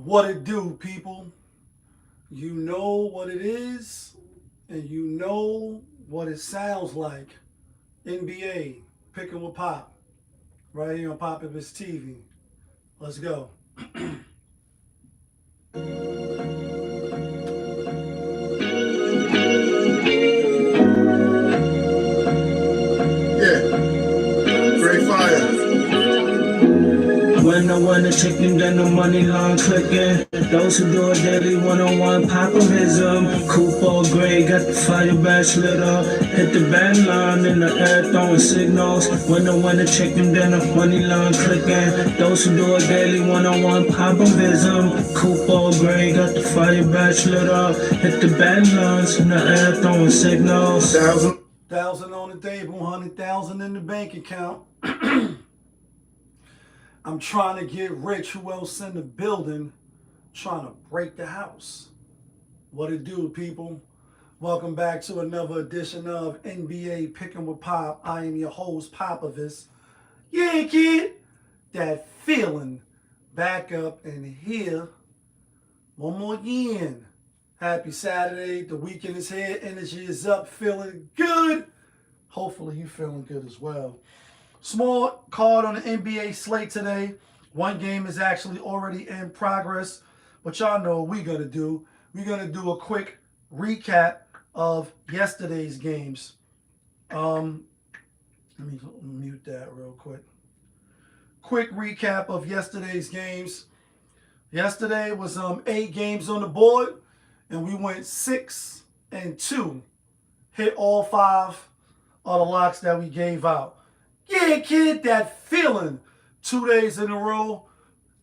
What it do, people? You know what it is, and you know what it sounds like. NBA, picking with Pop, right here on Pop of his TV. Let's go. Yeah, great fire. When I want the chicken, then the money line clicking. Those who do it daily, one-on-one popovism. Cool for gray, got the fire badge lit up. Hit the band line in the air, throwing signals. When I want the chicken, then the money line clicking. Those who do it daily, one-on-one popovism. Cool for gray, got the fire badge lit up. Hit the band lines in the air, throwing signals. Thousand. 1,000 on the table, 100,000 in the bank account. I'm trying to get rich. Who else in the building? Trying to break the house. What it do, people? Welcome back to another edition of NBA Picking with Pop. I am your host, Popovich. Yeah, kid. That feeling back up in here. One more again. Happy Saturday. The weekend is here. Energy is up. Feeling good. Hopefully you feeling good as well. Small card on the NBA slate today. One game is actually already in progress. But y'all know what we're going to do. We're going to do a quick recap of yesterday's games. Let me mute that real quick. Quick recap of yesterday's games. Yesterday was 8 games on the board, and we went 6-2. Hit all 5 of the locks that we gave out. Yeah, kid, that feeling 2 days in a row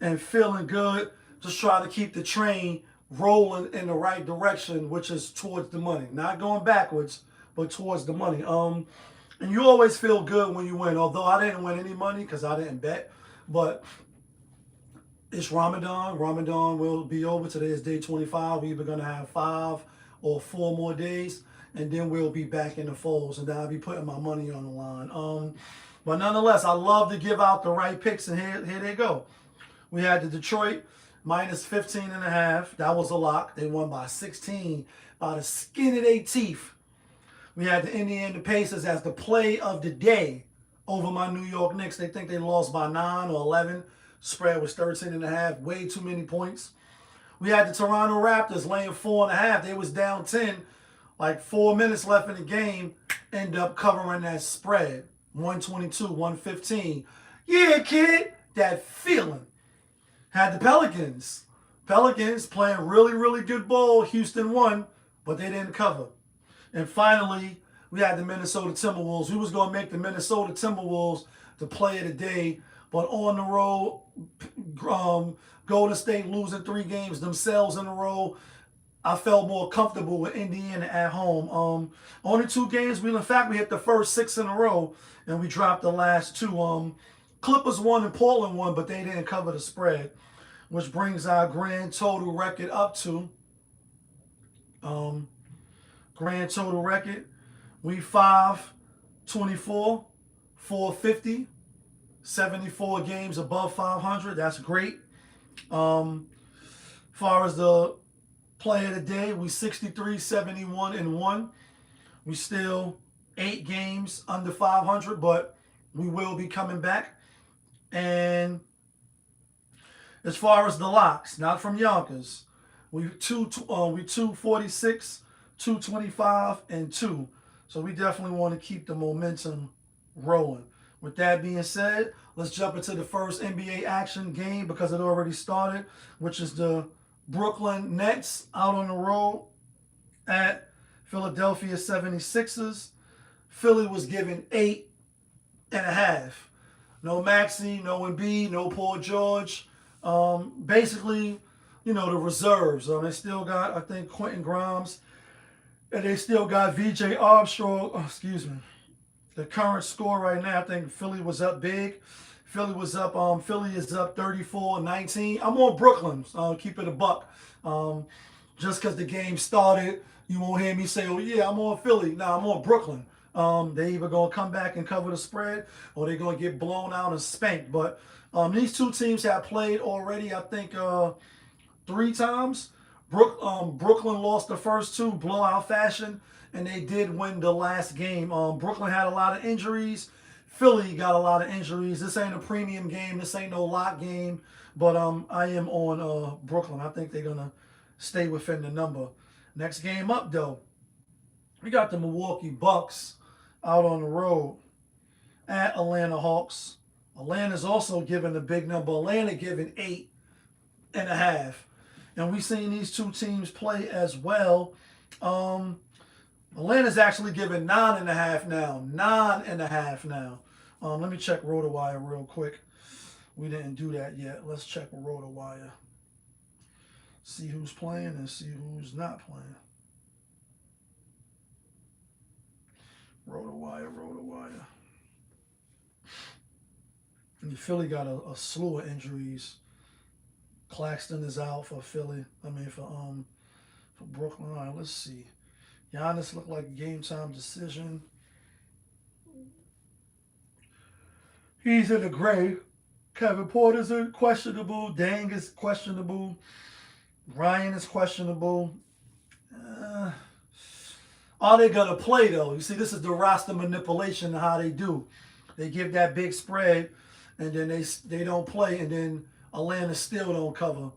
and feeling good. Just trying to keep the train rolling in the right direction, which is towards the money. Not going backwards, but towards the money. And you always feel good when you win. Although I didn't win any money because I didn't bet. But it's Ramadan. Ramadan will be over. Today is day 25. We're either going to have 5 or 4 more days. And then we'll be back in the folds. And then I'll be putting my money on the line. But nonetheless, I love to give out the right picks. And here they go. We had the Detroit minus 15.5. That was a lock. They won by 16 by the skin of their teeth. We had the Indiana Pacers as the play of the day over my New York Knicks. They think they lost by 9 or 11. Spread was 13.5. Way too many points. We had the Toronto Raptors laying 4.5. They was down 10. Like 4 minutes left in the game. End up covering that spread. 122, 115. Yeah, kid. That feeling. Had the Pelicans. Pelicans playing really, really good ball. Houston won, but they didn't cover. And finally, we had the Minnesota Timberwolves. We was going to make the Minnesota Timberwolves the play of the day, but on the road, Golden State losing 3 games themselves in a row. I felt more comfortable with Indiana at home. Only 2 games. We hit the first 6 in a row, and we dropped the last 2. Clippers won and Portland won, but they didn't cover the spread, which brings our grand total record up to grand total record. We 524, 450, 74 games above 500. That's great. Far as the play of the day, we 63, 71, and 1. We still 8 games under 500, but we will be coming back. And as far as the locks, not from Yonkers, we 246, 225, and 2. So we definitely want to keep the momentum rolling. With that being said, let's jump into the first NBA action game because it already started, which is the Brooklyn Nets out on the road at Philadelphia 76ers. Philly was given 8.5. No Maxey, no Embiid, no Paul George. Basically, the reserves. They still got, I think, Quentin Grimes. And they still got VJ Armstrong. Excuse me. The current score right now, I think Philly was up big. Philly is up 34-19. I'm on Brooklyn. Keep it a buck. Just because the game started, you won't hear me say, oh, yeah, I'm on Philly. No, I'm on Brooklyn. They either going to come back and cover the spread or they're going to get blown out and spanked. But these two teams have played already. I think 3 times. Brooklyn lost the first 2 blowout fashion, and they did win the last game. Brooklyn had a lot of injuries. Philly got a lot of injuries. This ain't a premium game. This ain't no lock game. But I am on Brooklyn. I think they're gonna stay within the number. Next game up though, we got the Milwaukee Bucks out on the road at Atlanta Hawks. Atlanta's also giving a big number. Atlanta giving 8.5. And we've seen these two teams play as well. Atlanta's actually giving 9.5 now. 9.5 now. Let me check RotoWire real quick. We didn't do that yet. Let's check RotoWire. See who's playing and see who's not playing. RotoWire. And Philly got a slew of injuries. Claxton is out for Philly. For Brooklyn. All right, let's see. Giannis looked like a game time decision. He's in the gray. Kevin Porter's questionable. Dang is questionable. Ryan is questionable. Are they gonna play though? You see, this is the roster manipulation and how they do. They give that big spread, and then they don't play, and then Atlanta still don't cover.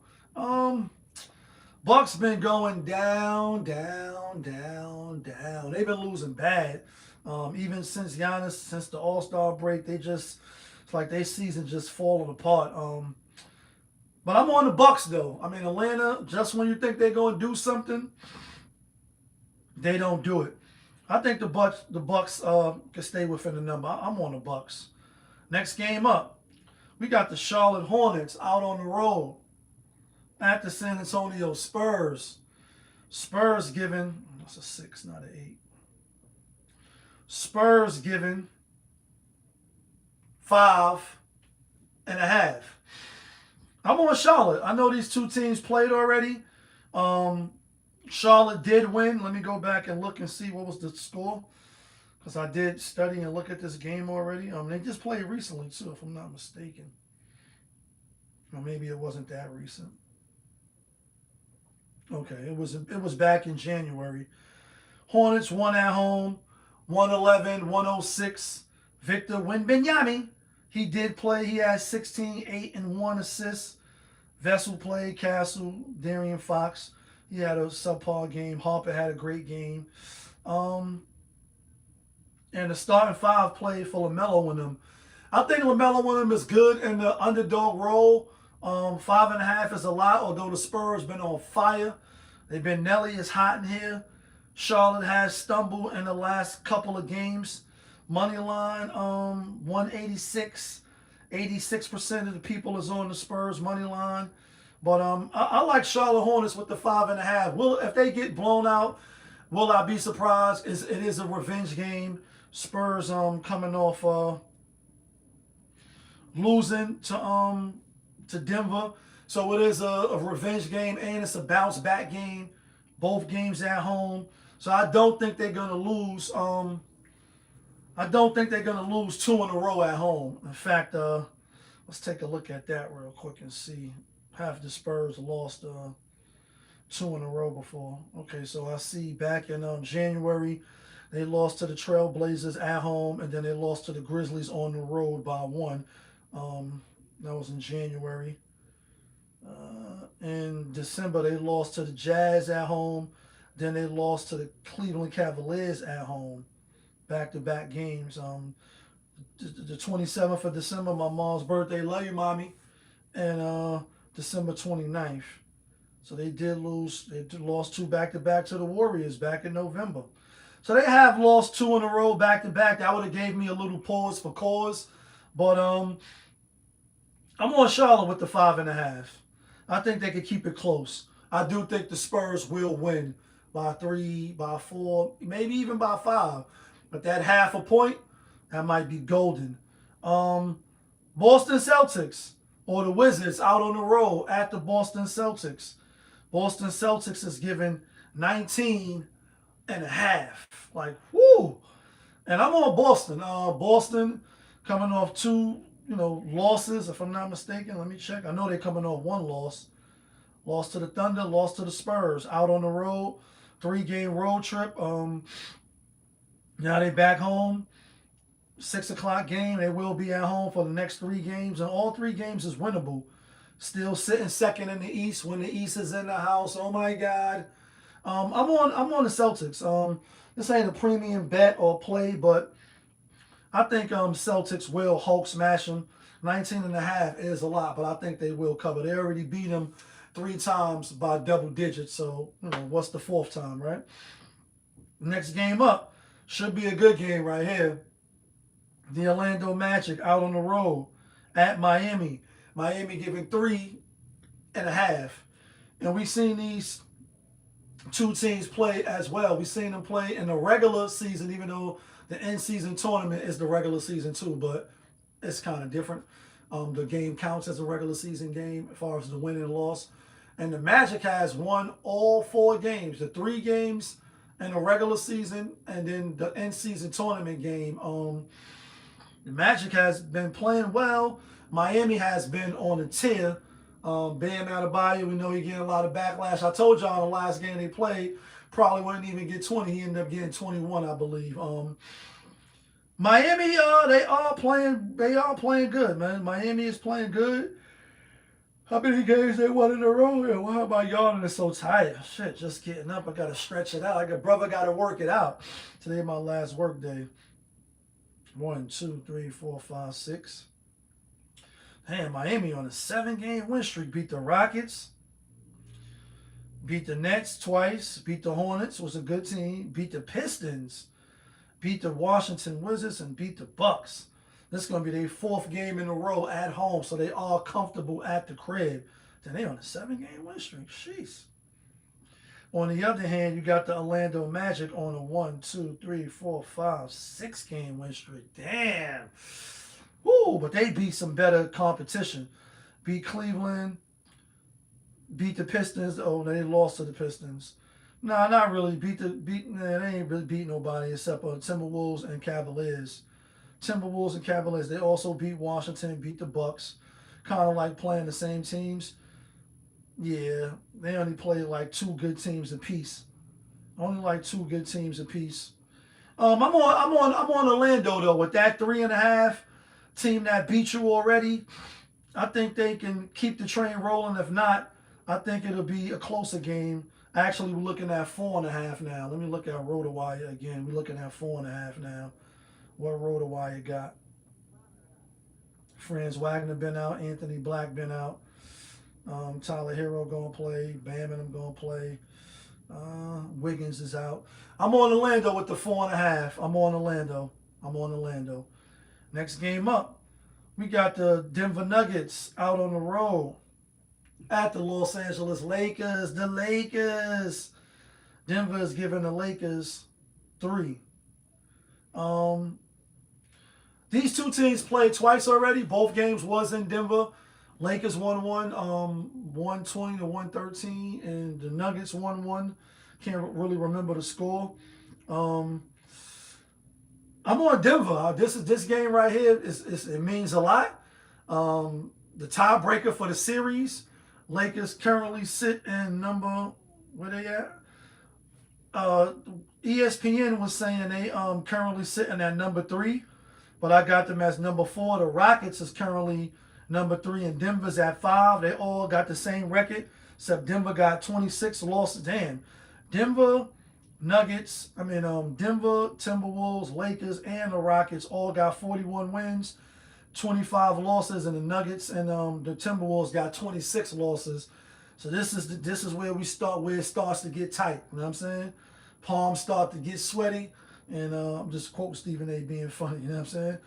Bucks been going down. They've been losing bad. Even since Giannis, since the All-Star break, it's like their season just falling apart. But I'm on the Bucks though. I mean, Atlanta, just when you think they're gonna do something, they don't do it. I think the Bucks can stay within the number. I'm on the Bucks. Next game up, we got the Charlotte Hornets out on the road at the San Antonio Spurs. Spurs giving, that's a 6, not an 8. Spurs giving 5.5. I'm on Charlotte. I know these two teams played already. Charlotte did win. Let me go back and look and see what was the score, because I did study and look at this game already. They just played recently too, if I'm not mistaken. Or maybe it wasn't that recent. Okay, it was back in January. Hornets won at home, 111-106. Victor Wembanyama, he did play. He had 16, 8, and 1 assists. Vessel played. Castle, Darian Fox, he had a subpar game. Harper had a great game. And the starting 5 played for LaMelo and them. I think LaMelo and them is good in the underdog role. 5.5 is a lot, although the Spurs been on fire. Nelly is hot in here. Charlotte has stumbled in the last couple of games. Money line, 186. 86% of the people is on the Spurs money line. But I like Charlotte Hornets with the 5.5. If they get blown out, will I be surprised? It is a revenge game. Spurs coming off losing to Denver. So it is a revenge game, and it's a bounce back game. Both games at home. So I don't think they're gonna lose. I don't think they're gonna lose 2 in a row at home. In fact, let's take a look at that real quick and see. Half the Spurs lost 2 in a row before. Okay, so I see back in January, they lost to the Trailblazers at home, and then they lost to the Grizzlies on the road by 1. That was in January. In December, they lost to the Jazz at home. Then they lost to the Cleveland Cavaliers at home. Back-to-back games. The 27th of December, my mom's birthday. Love you, mommy. And December 29th. So they did lose. They lost 2 back-to-back to the Warriors back in November. So they have lost 2 in a row back-to-back. That would have gave me a little pause for cause. But I'm on Charlotte with the 5.5. I think they could keep it close. I do think the Spurs will win by 3, by 4, maybe even by 5. But that half a point, that might be golden. Boston Celtics, or the Wizards, out on the road at the Boston Celtics. Boston Celtics is given 19.5. Like, whoo! And I'm on Boston. Boston coming off 2 losses, if I'm not mistaken. Let me check. I know they're coming off 1 loss. Lost to the Thunder, lost to the Spurs. Out on the road, 3-game road trip. Now they back home. 6 o'clock game. They will be at home for the next 3 games, and all 3 games is winnable. Still sitting second in the East when the East is in the house. Oh my God. I'm on the Celtics. This ain't a premium bet or play, but I think Celtics will Hulk smash them. 19.5 is a lot, but I think they will cover. They already beat them 3 times by double digits. So, what's the 4th time, right? Next game up should be a good game right here. The Orlando Magic out on the road at Miami. Miami giving 3.5. And we've seen these 2 teams play as well. We've seen them play in the regular season, even though the in-season tournament is the regular season too, but it's kind of different. The game counts as a regular season game as far as the win and loss. And the Magic has won all 4 games, the 3 games in the regular season and then the in-season tournament game. The Magic has been playing well. Miami has been on a tear. Bam Adebayo, we know he getting a lot of backlash. I told y'all in the last game they played, probably wouldn't even get 20. He ended up getting 21, I believe. Miami, they are playing good, man. Miami is playing good. How many games they won in a row? Why am I yawning? It's so tired. Shit, just getting up. I gotta stretch it out. Brother gotta work it out. Today my last work day. 1, 2, 3, 4, 5, 6. Damn, Miami on a 7-game win streak. Beat the Rockets. Beat the Nets twice. Beat the Hornets, was a good team. Beat the Pistons. Beat the Washington Wizards and beat the Bucks. This is going to be their 4th game in a row at home, so they are comfortable at the crib. Then they on a 7-game win streak. Jeez. On the other hand, you got the Orlando Magic on a 1, 2, 3, 4, 5, 6-game win streak. Damn. Woo, but they beat some better competition. Beat Cleveland. Beat the Pistons. Oh, they lost to the Pistons. Nah, not really. They ain't really beat nobody except Timberwolves and Cavaliers. Timberwolves and Cavaliers. They also beat Washington, beat the Bucks. Kind of like playing the same teams. Yeah, they only play like 2 good teams apiece. Only like 2 good teams apiece. I'm on Orlando though with that 3.5 team that beat you already. I think they can keep the train rolling. If not, I think it'll be a closer game. Actually, we're looking at 4.5 now. Let me look at RotoWire again. We're looking at 4.5 now. What RotoWire got? Franz Wagner been out. Anthony Black been out. Tyler Hero gonna play. Bam and them gonna play. Wiggins is out. I'm on Orlando with the 4.5. I'm on Orlando. Next game up, we got the Denver Nuggets out on the road at the Los Angeles Lakers. The Lakers. Denver is giving the Lakers 3. These 2 teams played twice already. Both games was in Denver. Lakers won 120 to 113, and the Nuggets won 1. Can't really remember the score. I'm on Denver. This game right here it means a lot. The tiebreaker for the series. Lakers currently sit in number, where they at? ESPN was saying they currently sitting at number 3, but I got them as number 4. The Rockets is currently number 3, and Denver's at 5. They all got the same record, except Denver got 26 losses. Damn. Denver, Timberwolves, Lakers, and the Rockets all got 41 wins, 25 losses, and the Nuggets and the Timberwolves got 26 losses. So this is where it starts to get tight. You know what I'm saying? Palms start to get sweaty, and I'm just quoting Stephen A. being funny. You know what I'm saying?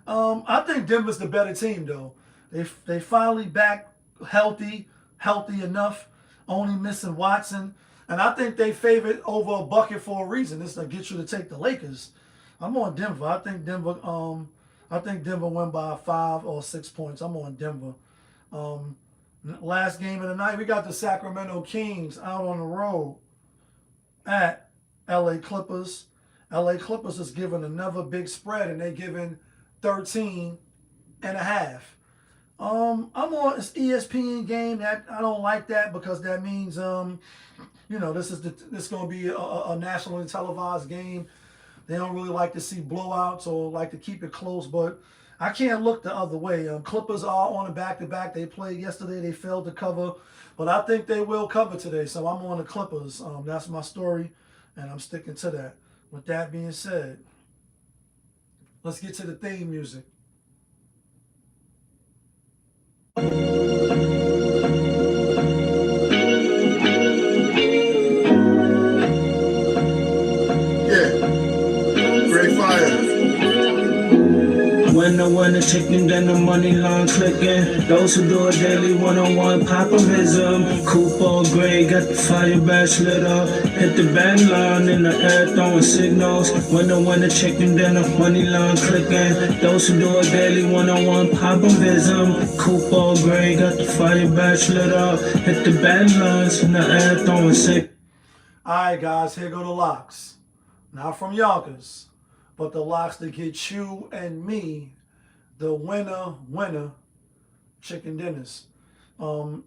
I think Denver's the better team though. They finally back healthy enough. Only missing Watson, and I think they favored over a bucket for a reason. This to get you to take the Lakers. I'm on Denver. I think Denver win by 5 or 6 points. I'm on Denver. Last game of the night, we got the Sacramento Kings out on the road at LA Clippers. LA Clippers is giving another big spread, and they giving 13.5. I'm on this ESPN game. That I don't like that because that means this gonna be a nationally televised game. They don't really like to see blowouts or like to keep it close, but I can't look the other way. Clippers are on a back-to-back. They played yesterday. They failed to cover, but I think they will cover today. So I'm on the Clippers. That's my story, and I'm sticking to that. With that being said, let's get to the theme music. When the chicken, then the money line clicking. Those who do it daily, one-on-one, popimism. Coupon gray, got the fire badge lit up. Hit the band line in the air, throwing signals. When the chicken, then the money line clicking. Those who do it daily, one-on-one, popimism. Coupon gray, got the fire badge lit up. Hit the band lines in the air, throwing signals. Alright guys, here go the locks. Not from Yonkers, but the locks that get you and me the winner chicken dinners.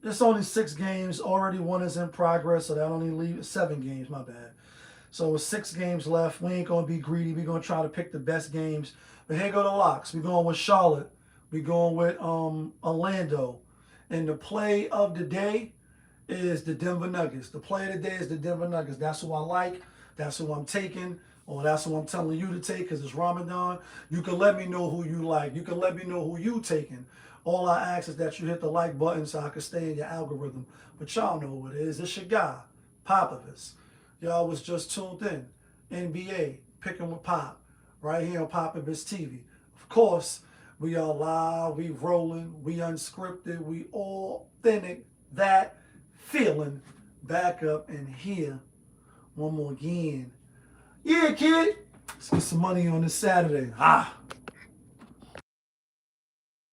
It's only 6 games. Already one is in progress, so that only leaves 7 games, my bad. So with 6 games left, we ain't going to be greedy. We're going to try to pick the best games. But here go the locks. We're going with Charlotte. We're going with Orlando. And the play of the day is the Denver Nuggets. The play of the day is the Denver Nuggets. That's who I like. That's who I'm taking. Or that's who I'm telling you to take because it's Ramadan. You can let me know who you like. You can let me know who you taking. All I ask is that you hit the like button so I can stay in your algorithm. But y'all know who it is. It's your guy, Popovich. Y'all was just tuned in. NBA, Picking with Pop, right here on Popovich TV. Of course, we are live, we rolling, we unscripted, we authentic. That feeling back up and here one more again. Yeah, kid. Let's get some money on this Saturday.